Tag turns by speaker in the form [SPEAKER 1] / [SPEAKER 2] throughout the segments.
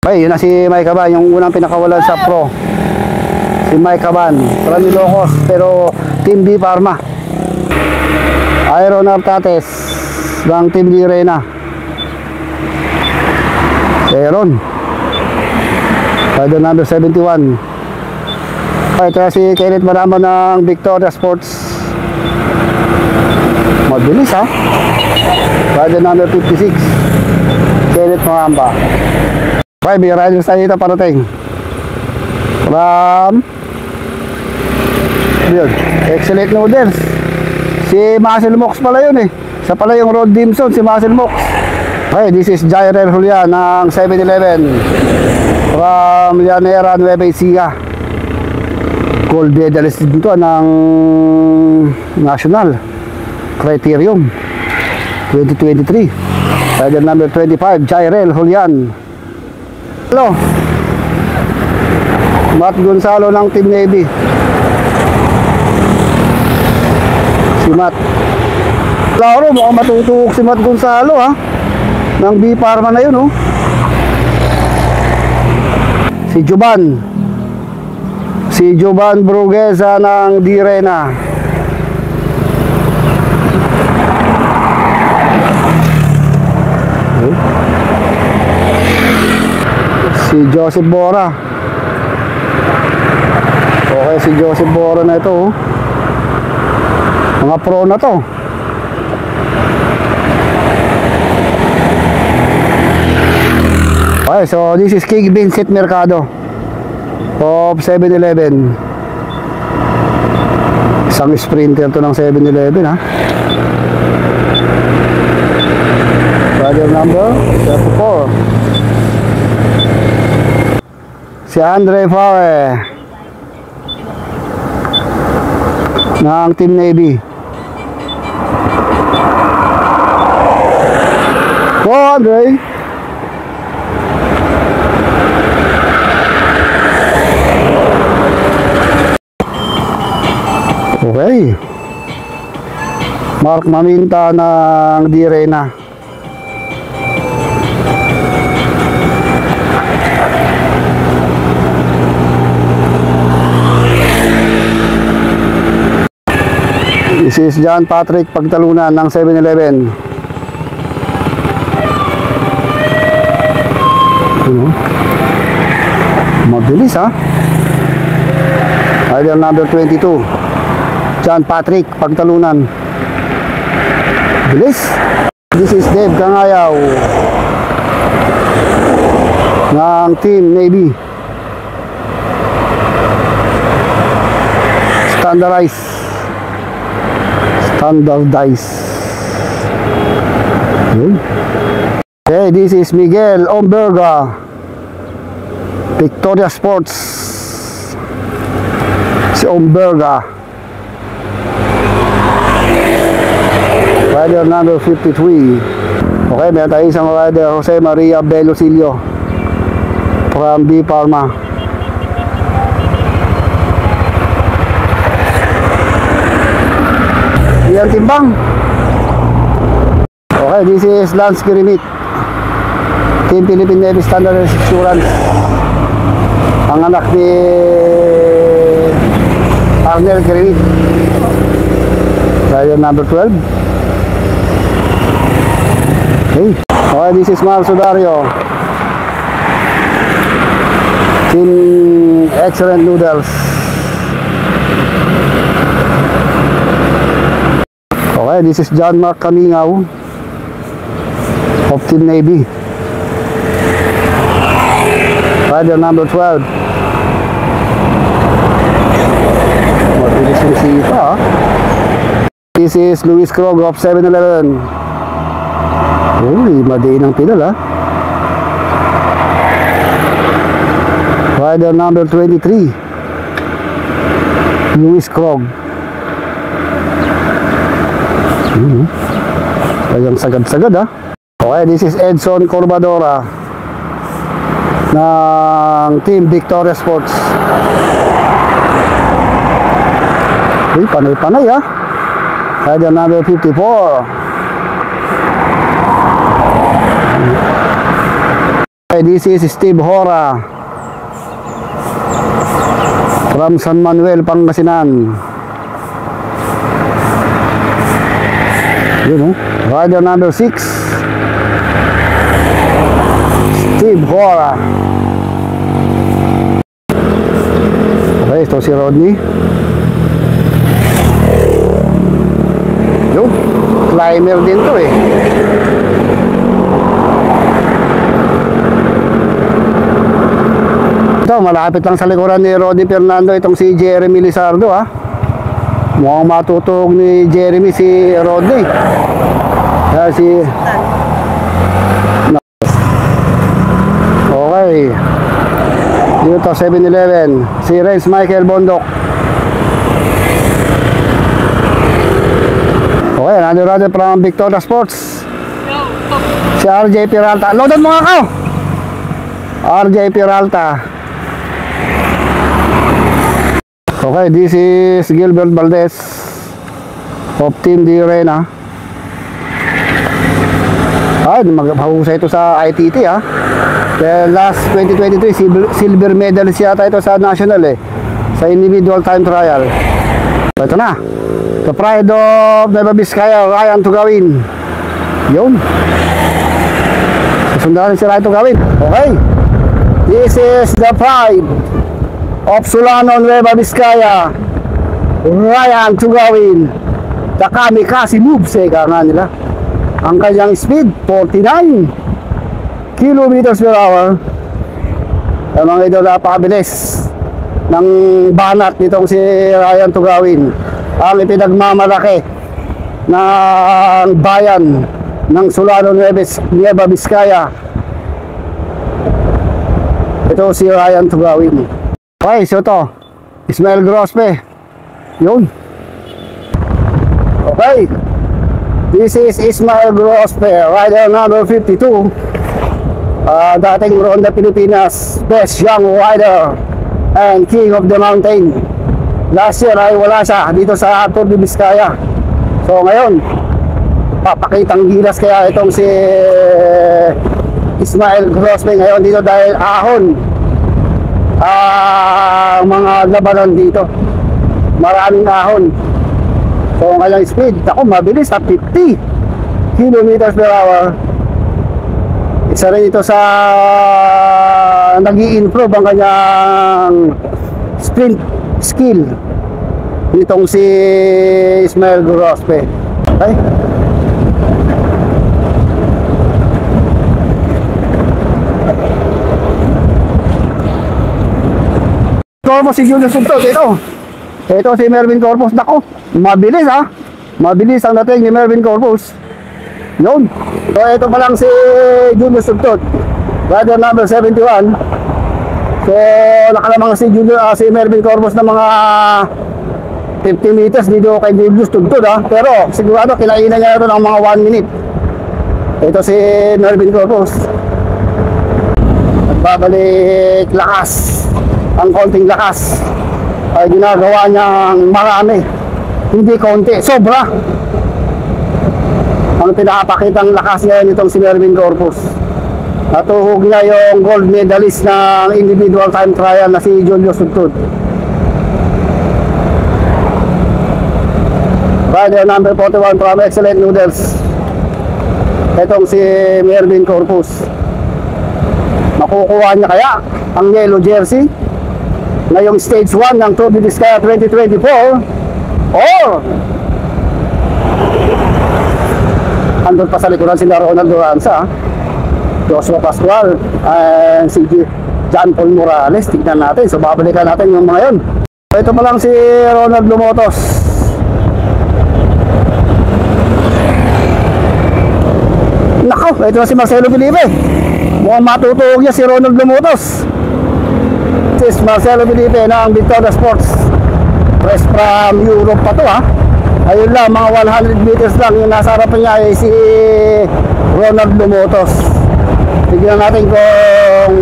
[SPEAKER 1] Okay, yun na si Mike Caban, yung unang pinakawalan sa pro. Si Mike Caban, from Ilocos, pero Team B Pharma. Iron Artates ng Team D Reyna. Aaron, rider number 71. Okay, ito si Kenneth Maramo ng Victoria Sports. Mabilis ha. Rider number 56, Kenneth Maramba. Okay, may riders tayo dito parating from yun, Excellent Noodles. Si Muscle Mox pala yun eh. Sa pala yung Road Dimson, si Muscle Mox. Okay, this is Jairel Julian ng 7-Eleven from Llanera, Nueva Ecija. Gold medalist dito ng National Criterium 2023. Rider number 25, Jairel Julian. Hello, Matt Gonzalo ng Team Navy. Si Matt. Klaro, mukhang matutuok si Matt Gonzalo ha. Ng B Pharma na yun oh. Si Jovan Bruguesa ng D Reyna. Si Joseph Bora. Okay, si Joseph Bora na ito oh. Mga pro na to. Okay, so this is King Vincent Mercado of 7-Eleven. Isang sprinter to ng 7-Eleven ha. Rider number 34, si Andre Fawe ng Team Navy. Go Andre. Okay, Mark Maminta ng D Reyna. This is John Patrick Pagtalunan ng 7-Eleven. Mabilis ha. Rider number 22, John Patrick Pagtalunan. Bilis. This is Dave Kangayaw ng Team Navy. Standardize. Okay, this is Miguel Omberga, Victoria Sports. Si Omberga, rider number 53. Okay, meron tayo isang rider, Jose Maria Belosilio from B Pharma. Yan timbang. Okay, this is Lance Kirimit, Team Philippine Navy Standard Insurance. Ang anak ni Arnel Kirimit. Rider number 12. Okay, this is Marcio Dario, Team Excellent Noodles. Okay, this is John Mark Kamingaw of Team Navy. Rider number 12. Mabilis yung sipa ha. This is Luis Krog of 7-Eleven. Uy, madiin ang pinal ha. Rider number 23, Luis Krog. Kayang sagad-sagad ha. Okay, this is Edson Corbadora ng Team Victoria Sports. Uy, panay-panay ha. Rider number 54. Okay, this is Steve Hora from San Manuel, Pangasinan. Yun, rider number 6, Steve Hora. Okay, ito si Rodney. Yun, climber din to eh. Ito, malapit lang sa likuran ni Rodney Fernando itong si Jeremy Lizardo ha. Mukhang matutog ni Jeremy si Rodney. Kaya si... Okay. Dito 7-Eleven. Si Renz Michael Bondok. Okay, another from Victoria Sports. Si RJ Peralta. Loaded mo nga ako! RJ Peralta. Okay, this is Gilbert Valdez of Team D Arena. Ay, maghahusay ito sa ITT ha. Kaya last 2023 silver medalist yata ito sa national eh, sa individual time trial. Ito na, the pride of Nueva Vizcaya, Ryan Tugawin. Yun, susundan si Ryan Tugawin. Okay, this is the pride of Solano, Nueva Vizcaya, Ryan Tugawin. The kamikaze moves eka nga nila. Ang kanyang speed 49 kilometers per hour. Ang mga ito, napakabilis ng banat nitong si Ryan Tugawin, ang ipinagmamalaki ng bayan ng Solano, Nueva Vizcaya. Ito si Ryan Tugawin. Okay, so ito Ismael Grospe. Yun. Okay, this is Ismael Grospe, rider number 52. Dating Ronda Pilipinas best young rider and king of the mountain. Last year ay wala siya dito sa Tour de Vizcaya. So ngayon, papakitang gilas kaya itong si Ismael Grospe ngayon dito dahil ahon mga labanan dito. Maraming ahon. So ang kanyang speed, ako mabilis sa 50 kilometers per hour. Isa rin ito sa nag-i-improve ang kanyang sprint skill nitong si Ismael Grospe. Okay? Corpus si Julius Suntot, ito si Mervin Corpus. Nako, mabilis ha. Mabilis ang dating ni Mervin Corpus. Yun. So ito pa lang si Julius Suntot, rider number 71. So nakalamang si Mervin Corpus na mga 50 meters dito kay Julius Suntot ha. Pero sigurado kinainan niya ito ng mga 1 minute. Ito si Mervin Corpus. Nagbabalik lakas. Ang konting lakas ay ginagawa niyang marami, hindi konti, sobra ang pinapakitang lakas ngayon itong si Mervin Corpus. Natuhog niya yung gold medalist ng individual time trial na si Julius Suntot. Rider number 41 from Excellent Noodles, itong si Mervin Corpus. Makukuha niya kaya ang yellow jersey ngayong stage 1 ng Tour de Vizcaya 2024 or andun pa sa likuran sila Ronald Duranza, Joshua Pascual, and si John Paul Morales. Tignan natin, so babalikan natin yung mga yun. So, ito pa lang si Ronald Lumotos. Nako, ito na si Marcelo Felipe. Mukhang matutuog niya si Ronald Lumotos. This is Marcelo Felipe ng Victoria Sports. Press from Europe pa to ha. Ayun lang, mga 100 meters lang yung nasa harapan niya ay si Ronald Lumotos. Tignan natin kung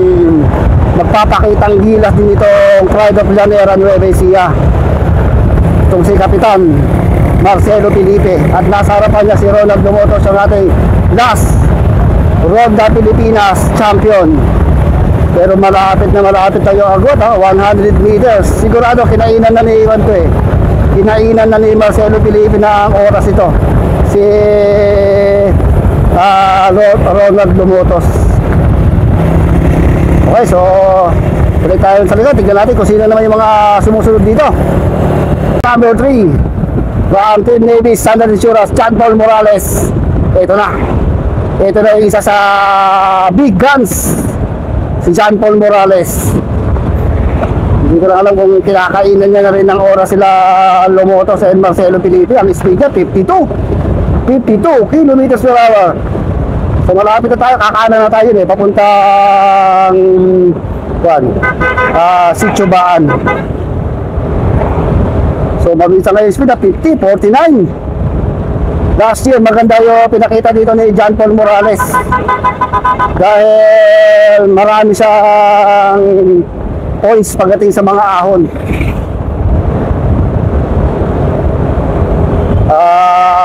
[SPEAKER 1] magpapakitang gilas din itong Pride of Llanera Nueva Ecija, itong si Kapitan Marcelo Felipe. At nasa harapan niya si Ronald Lumotos, ang ating last Ronda Pilipinas champion Pero malapit na malapit tayo agad, ha? 100 meters. Sigurado kinainan na ni Iwan to eh. Kinainan na ni Marcelo Felipe na ang oras ito. Si Ronald Lumotos. Okay, so ulit tayo sa likod. Tignan natin kung sino naman yung mga sumusunod dito. Number 3 from Team Navy Standard Insurance, John Paul Morales. Ito na. Ito na yung isa sa big guns, si John Paul Morales. Hindi ko na alam kung kinakainan niya na rin ng oras sila Lumotos and Marcelo Felipe. Ang speed niya 52 kilometers per hour. So malapit na tayo, kakanan na tayo eh, papuntang Sitio Baan. So mabilis na yung speed na 50, 49. Last year maganda yung pinakita dito ni John Paul Morales dahil marami siyang points pagdating sa mga ahon.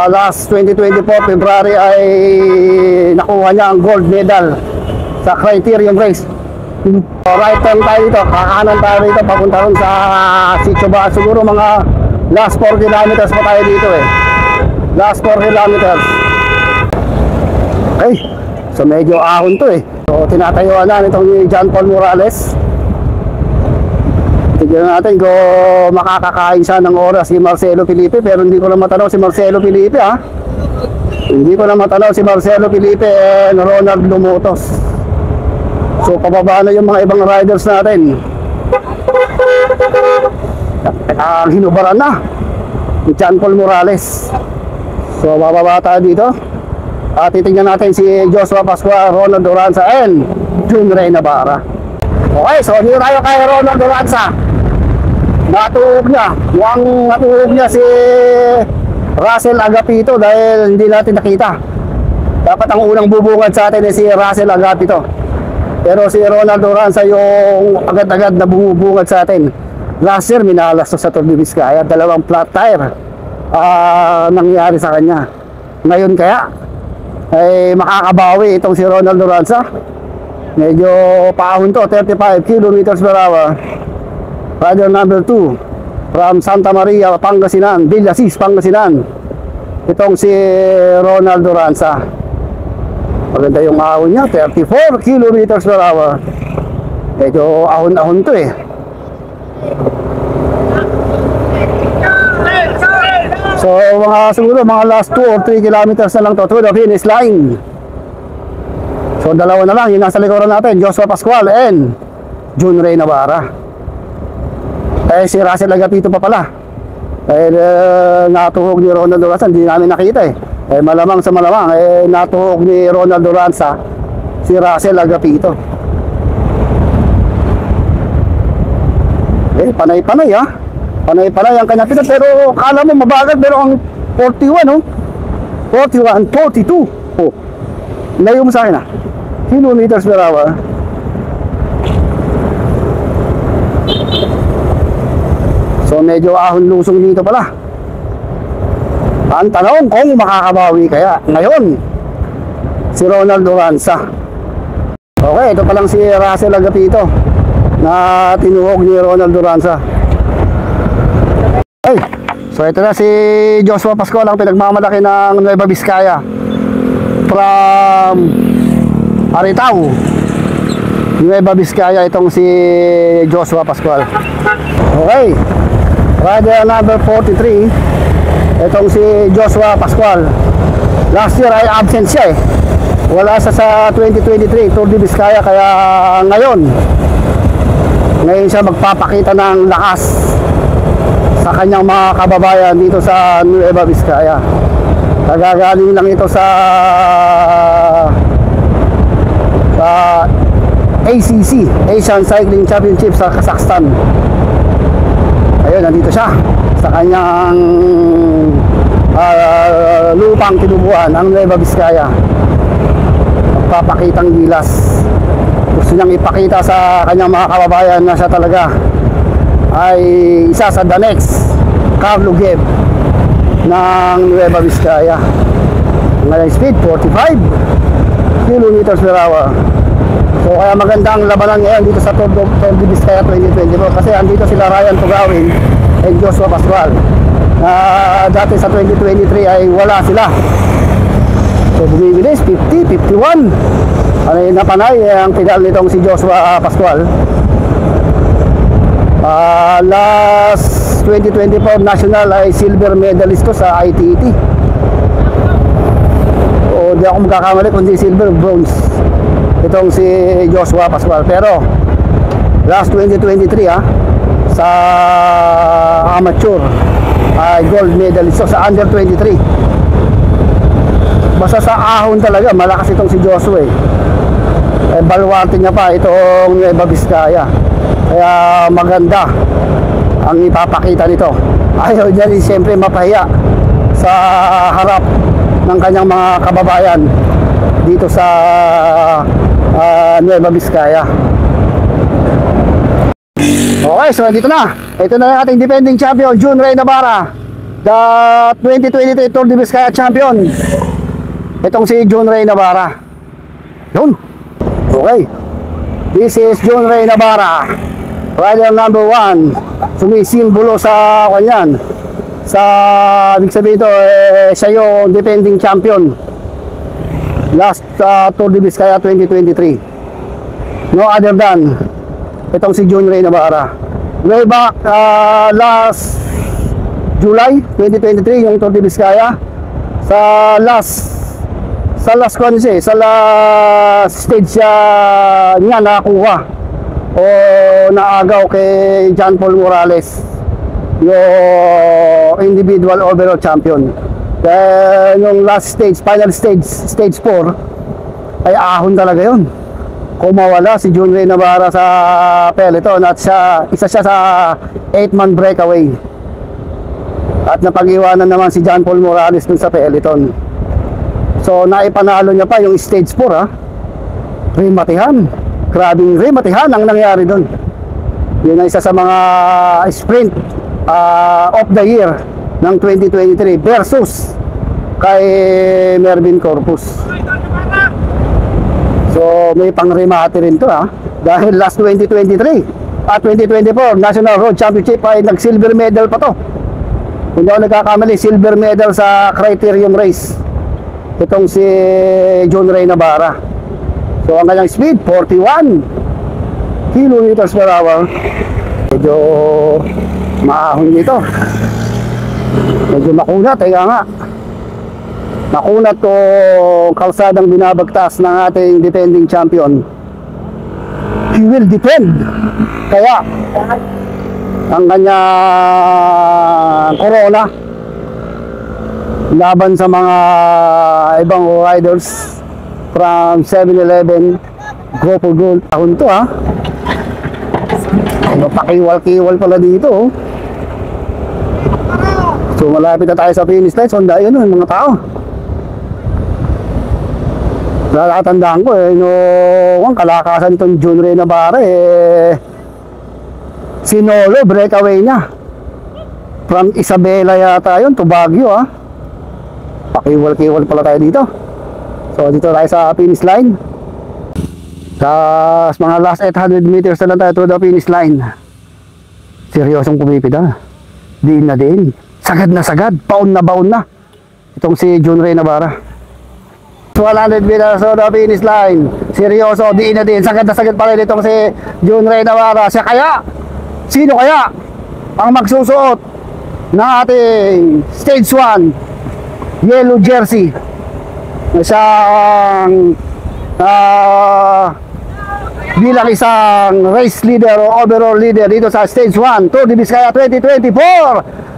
[SPEAKER 1] Last 2024 February ay nakuha niya ang gold medal sa criterium race. Right turn tayo dito, kakanan tayo dito papunta ron sa Sitio Baan. Siguro mga last 4 kilometers pa tayo dito eh. Last 4 kilometers. Okay, so medyo ahon to eh. So tinatayuan na nitong ni John Paul Morales. Tignan natin kung makakakain siya ng oras si Marcelo Felipe. Pero hindi ko na matanaw si Marcelo Felipe ha. Hindi ko na matanaw si Marcelo Felipe and Ronald Lumotos. So pababa na yung mga ibang riders natin. Hinubaran na ni John Paul Morales. So bababa tayo dito. At titignan natin si Joshua Pascual, Ronald Duranza and Jun Rey Navarra. Okay, so dito tayo kay Ronald Duranza. Natuhog niya. Mukhang natuhog niya si Russell Agapito dahil hindi natin nakita. Dapat ang unang bubungad sa atin ay si Russell Agapito. Pero si Ronald Duranza yung agad-agad na bumubungad sa atin. Last year minalas to sa Tour de Vizcaya, dalawang flat tire nangyari sa kanya. Ngayon kaya ay makakabawi itong si Ronald Duranza. Medyo paahon to, 35 kilometers per hour. Rider number 2 from Santa Maria, Pangasinan, Villasis, Pangasinan. Itong si Ronald Duranza. Maganda yung ahon niya, 34 kilometers per hour. Medyo ahon-ahon to eh. So siguro mga last 2 or 3 kilometers na lang to to the finish line. So dalawa na lang yung nasa likuran natin, Joshua Pascual and Jun Rey Navarra. Eh si Russell Agapito pa pala. Natuhog ni Ronald Duranza, hindi namin nakita eh. Malamang sa malamang natuhog ni Ronald Duranza si Russell Agapito. Panay-panay ha. Panay-panay ang kanya pita, pero kala mo mabagal, pero ang 41 oh. 41, 42. Oh. Layo mo sa akin ha. Kilometers per hour. So medyo ahon lusong dito pala. Ang tanong kung makakabawi kaya ngayon si Ronald Duranza. Okay, ito pa lang si Russell Agapito na tinuhog ni Ronald Duranza. Okay, so ito na si Joshua Pascual, ang pinagmamalaki ng Nueva Vizcaya from Aritao, Nueva Vizcaya, itong si Joshua Pascual. Okay, rider number 43, itong si Joshua Pascual. Last year ay absent siya eh. Wala sa 2023 Tour de Vizcaya, kaya ngayon siya magpapakita ng lakas sa kanyang mga kababayan dito sa Nueva Vizcaya. Nagagaling lang ito sa ACC, Asian Cycling Championship sa Kazakhstan. Ayun, nandito siya sa kanyang lupang tinubuan, ang Nueva Vizcaya. Magpapakitang gilas. Gusto niyang ipakita sa kanyang mga kababayan na siya talaga ay isa sa the next Carlo Geb ng Nueva Vizcaya. Ngayon speed 45 kilometers per hour. So So kaya maganda ang labanan ngayon dito sa Tour de Vizcaya 2024 kasi andito sila Ryan Tugawin and Joshua Pascual na dati sa 2023 ay wala sila. So bumibilis 50, 51. Ano yung napanay ang pedal nitong si Joshua Pascual. Last 2024 national ay silver medalist ko sa ITT. O di ako magkakamali kundi silver, bronze itong si Joshua Pascual. Pero last 2023 sa amateur ay gold medalist sa under 23. Basta sa ahon talaga malakas itong si Joshua baluarte niya pa itong Nueva Vizcaya. Kaya maganda ang ipapakita nito. Ayaw niya rin siyempre mapahiya sa harap ng kanyang mga kababayan dito sa Nueva Vizcaya. Okay, so dito na. Ito na yung ating defending champion, Jun Ray Navarra, the 2023 Tour de Vizcaya champion. Itong si Jun Ray Navarra. Yun. Okay. This is Jun Ray Navarra, rider number 1. Sumisimbolo sa kanyan. Sa ibig sabihin ito, siya yung defending champion last Tour de Vizcaya 2023. No other than itong si Jun Ray Navarra. Way back last July 2023 yung Tour de Vizcaya sa last stage niya nakakuha o naagaw kay John Paul Morales yung individual overall champion. Then yung last stage, final stage, stage 4 ay ahon talaga yun. Kumawala si Jun Ray Navarra sa peloton at isa siya sa 8-man breakaway. At napag-iwanan naman si John Paul Morales dun sa peloton. So naipanalo niya pa yung stage 4 Rimatihan. Grabing rimatihan ang nangyari dun. Yun ay isa sa mga sprint of the year ng 2023 versus kay Mervin Corpus. So may pang-remate rin to dahil last 2023 at 2024 National Road Championship ay nag-silver medal pa to. Kung hindi ako nagkakamali, silver medal sa criterium race itong si Jun Ray Navarra. So ang kanyang speed 41 kilometers per hour. Medyo maahon dito, medyo makunat, nga makunat to kalsadang binabagtas ng ating defending champion. He will defend. Kaya ang kanyang corona laban sa mga ibang riders from 7-Eleven, Go for Gold. Ahon to pakiwal-kiwal pala dito So malapit na tayo sa finish line. So yun yung mga tao. Natatandaan ko noong kalakasan itong Jun Ray Navarra sinolo breakaway niya from Isabela yata yun to Baguio pakiwal-kiwal pala tayo dito. So dito tayo sa finish line. Tapos mga last 800 meters na lang tayo to the finish line. Seryosong pumipida. Din na din. Sagad na sagad. Baon na itong si Jun Ray Navarra. 100 meters to the finish line. Seryoso, din na din. Sagad na sagad pa rin itong si Jun Ray Navarra. Siya kaya? Sino kaya ang magsusuot na ating stage 1 yellow jersey? Isang bilang isang race leader o overall leader dito sa stage 1 Tour de Vizcaya 2024.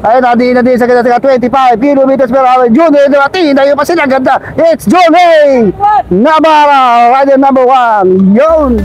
[SPEAKER 1] Ayun na din sa ganda 25 kilometers per hour. Jun Ray Navarra, tayo pa sila ganda. It's Jun Ray Navarra, rider number 1. Yun.